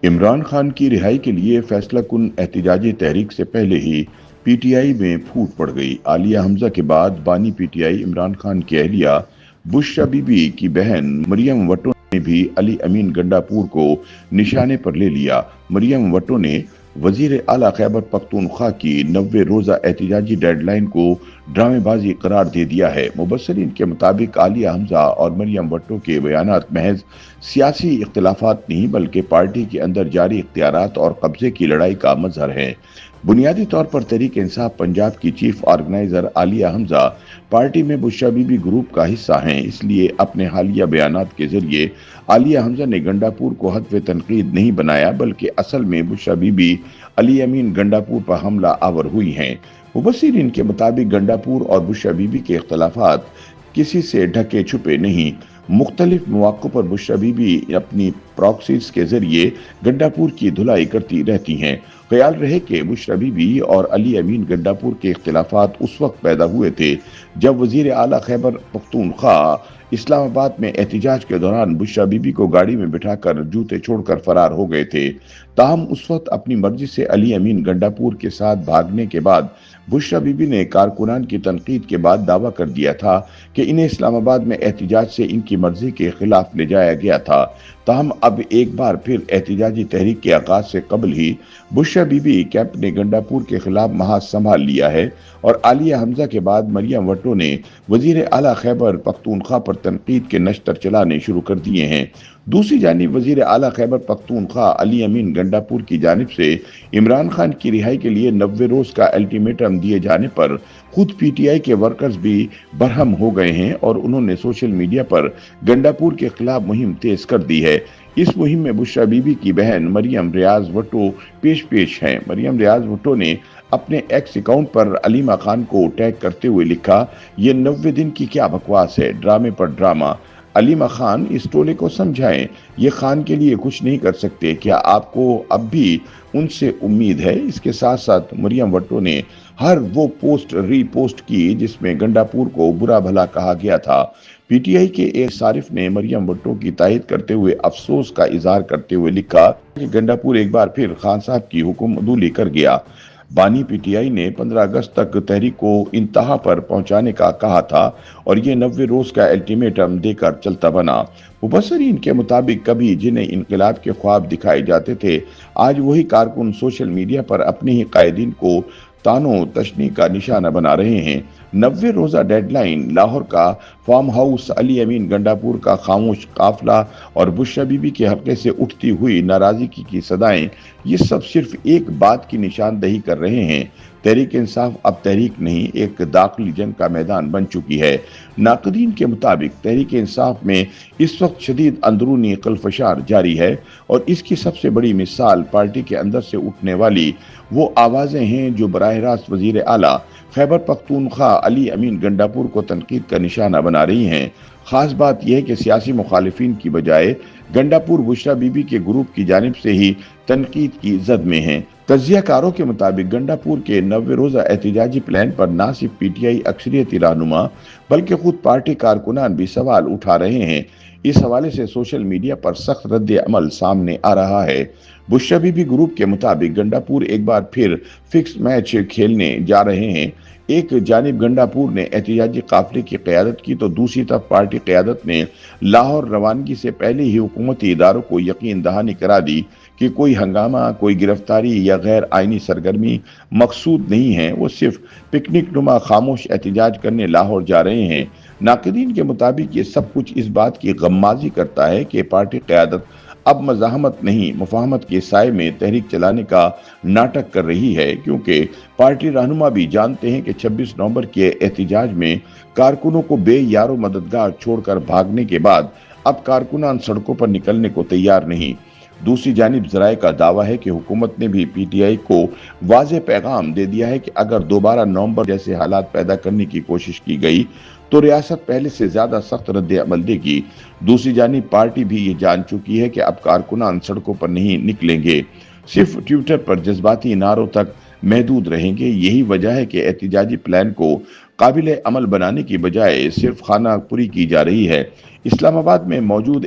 عمران خان کی رہائی کے لیے فیصلہ کن احتجاجی تحریک سے پہلے ہی پی ٹی آئی میں پھوٹ پڑ گئی۔ عالیہ حمزہ کے بعد بانی P T I Imran Khan کی اہلیہ بشرا بی بی کی بہن مریم وٹو نے بھی علی امین گنڈاپور کو نشانے پر لے لیا۔ مریم وٹو نے وزیر اعلیٰ خیبر پختونخوا کی 90 روزہ احتجاجی ڈیڈ لائن کو ڈرامے بازی قرار دے دیا ہے۔ مبصرین کے مطابق عالیہ حمزہ اور مریم وٹو کے بیانات محض سیاسی اختلافات نہیں بلکہ پارٹی کے اندر جاری اختیارات اور قبضے کی لڑائی کا مظہر ہے۔ بنیادی طور پر تحریک انصاف پنجاب کی چیف آرگنائزر عالیہ حمزہ پارٹی میں بشرا بی بی گروپ کا حصہ ہیں، اس لیے اپنے حالیہ بیانات کے ذریعے عالیہ حمزہ نے گنڈاپور کو ہدف تنقید نہیں بنایا بلکہ اصل میں بشرا بی بی علی امین گنڈاپور پر حملہ آور ہوئی ہیں۔ مبصرین کے مطابق گنڈاپور اور بشرا بی بی کے اختلافات کسی سے ڈھکے چھپے نہیں۔ مختلف مواقع پر بشرا بی بی اپنی پراکسیز کے ذریعے گنڈاپور کی دھلائی کرتی رہتی ہیں۔ خیال رہے کہ بشرا بی بی اور علی امین گنڈاپور کے اختلافات اس وقت پیدا ہوئے تھے جب وزیر اعلیٰ خیبر پختونخوا اسلام آباد میں احتجاج کے دوران بشرا بی بی کو گاڑی میں بٹھا کر جوتے چھوڑ کر فرار ہو گئے تھے۔ تاہم اس وقت اپنی مرضی سے علی امین گنڈاپور کے ساتھ بھاگنے کے بعد بشرا بی بی نے کارکنان کی تنقید کے بعد دعویٰ کر دیا تھا کہ انہیں اسلام آباد میں احتجاج سے ان کی مرضی کے خلاف لے جایا گیا تھا۔ تاہم اب ایک بار پھر احتجاجی تحریک کے آغاز سے قبل ہی بشرا بی بی کیمپ نے گنڈاپور کے خلاف محاذ سنبھال لیا ہے اور عالیہ حمزہ کے بعد مریم وٹو نے وزیر اعلیٰ خیبر پختونخوا پر تنقید کے نشتر چلانے شروع کر دیے ہیں۔ دوسری جانب وزیر اعلیٰ خیبر پختونخوا علی امین گنڈاپور کی جانب سے عمران خان کی رہائی کے لیے 90 روز کا الٹیمیٹم دیے جانے پر خود پی ٹی آئی کے ورکرز بھی برہم ہو گئے ہیں اور انہوں نے سوشل میڈیا پر گنڈاپور کے خلاف مہم تیز کر دی ہے۔ اس مہم میں بشرا بی بی کی بہن مریم ریاض وٹو پیش ہیں۔ مریم ریاض وٹو نے اپنے ایکس اکاؤنٹ پر علیمہ خان کو ٹیگ کرتے ہوئے لکھا، یہ 90 دن کی کیا بکواس ہے، ڈرامے پر ڈرامہ۔ علیمہ خان اس ٹولے کو سمجھائیں، یہ خان کے لیے کچھ نہیں کر سکتے، کیا آپ کو اب بھی ان سے امید ہے؟ اس کے ساتھ ساتھ مریم وٹو نے ہر وہ پوسٹ ری پوسٹ کی جس میں گنڈاپور کو برا بھلا کہا گیا تھا۔ پی ٹی آئی کے ایک صارف نے مریم وٹو کی تائید کرتے ہوئے افسوس کا اظہار کرتے ہوئے لکھا کہ گنڈاپور ایک بار پھر خان صاحب کی حکم عدولی کر گیا۔ بانی پی ٹی آئی نے 15 اگست تک تحریک کو انتہا پر پہنچانے کا کہا تھا اور یہ 90 روز کا الٹیمیٹم دے کر چلتا بنا۔ مبصرین کے مطابق کبھی جنہیں انقلاب کے خواب دکھائے جاتے تھے، آج وہی کارکن سوشل میڈیا پر اپنے ہی قائدین کو تانو تشنی کا نشانہ بنا رہے ہیں۔ 90 روزہ ڈیڈ لائن، لاہور کا فارم ہاؤس، علی امین گنڈاپور کا خاموش قافلہ اور بشرا بی بی کے حلقے سے اٹھتی ہوئی ناراضگی کی صدائیں، یہ سب صرف ایک بات کی نشاندہی کر رہے ہیں، تحریک انصاف اب تحریک نہیں، ایک داخلی جنگ کا میدان بن چکی ہے۔ ناقدین کے مطابق تحریک انصاف میں اس وقت شدید اندرونی خلفشار جاری ہے اور اس کی سب سے بڑی مثال پارٹی کے اندر سے اٹھنے والی وہ آوازیں ہیں جو براہ راست وزیر اعلیٰ خیبر پختونخوا علی امین گنڈاپور کو تنقید کا نشانہ بنا رہی ہیں۔ خاص بات یہ ہے کہ سیاسی مخالفین کی بجائے گنڈاپور بشرا بی بی کے گروپ کی جانب سے ہی تنقید کی زد میں ہیں۔ تجزیہ کاروں کے مطابق گنڈاپور کے 90 روزہ احتجاجی پلان پر نہ صرف پی ٹی آئی اکثریتی رہنما بلکہ خود پارٹی کارکنان بھی سوال اٹھا رہے ہیں۔ اس حوالے سے سوشل میڈیا پر سخت رد عمل سامنے آ رہا ہے۔ بشرا بی بی گروپ کے مطابق گنڈاپور ایک بار پھر فکس میچ کھیلنے جا رہے ہیں۔ ایک جانب گنڈاپور نے احتجاجی قافلے کی قیادت کی تو دوسری طرف پارٹی قیادت نے لاہور روانگی سے پہلے ہی حکومتی اداروں کو یقین دہانی کرا دی کہ کوئی ہنگامہ، کوئی گرفتاری یا غیر آئینی سرگرمی مقصود نہیں ہے، وہ صرف پکنک نما خاموش احتجاج کرنے لاہور جا رہے ہیں۔ ناقدین کے مطابق یہ سب کچھ اس بات کی غمازی کرتا ہے کہ پارٹی قیادت اب مزاحمت نہیں، مفاہمت کے سائے میں تحریک چلانے کا ناٹک کر رہی ہے، کیونکہ پارٹی رہنما بھی جانتے ہیں کہ 26 نومبر کے احتجاج میں کارکنوں کو بے یار و مددگار چھوڑ کر بھاگنے کے بعد اب کارکنان سڑکوں پر نکلنے کو تیار نہیں۔ دوسری جانب ذرائع کا دعویٰ ہے کہ حکومت نے بھی پی ٹی آئی کو واضح پیغام دے دیا ہے کہ اگر دوبارہ نومبر جیسے حالات پیدا کرنے کی کوشش کی گئی تو ریاست پہلے سے زیادہ سخت رد عمل دے گی۔ دوسری جانب پارٹی بھی یہ جان چکی ہے کہ اب کارکنان سڑکوں پر نہیں نکلیں گے، صرف ٹویٹر پر جذباتی نعروں تک محدود رہیں گے۔ یہی وجہ ہے کہ احتجاجی پلان کو قابل عمل بنانے کی بجائے صرف خانہ پوری کی جا رہی ہے۔ اسلام آباد میں موجود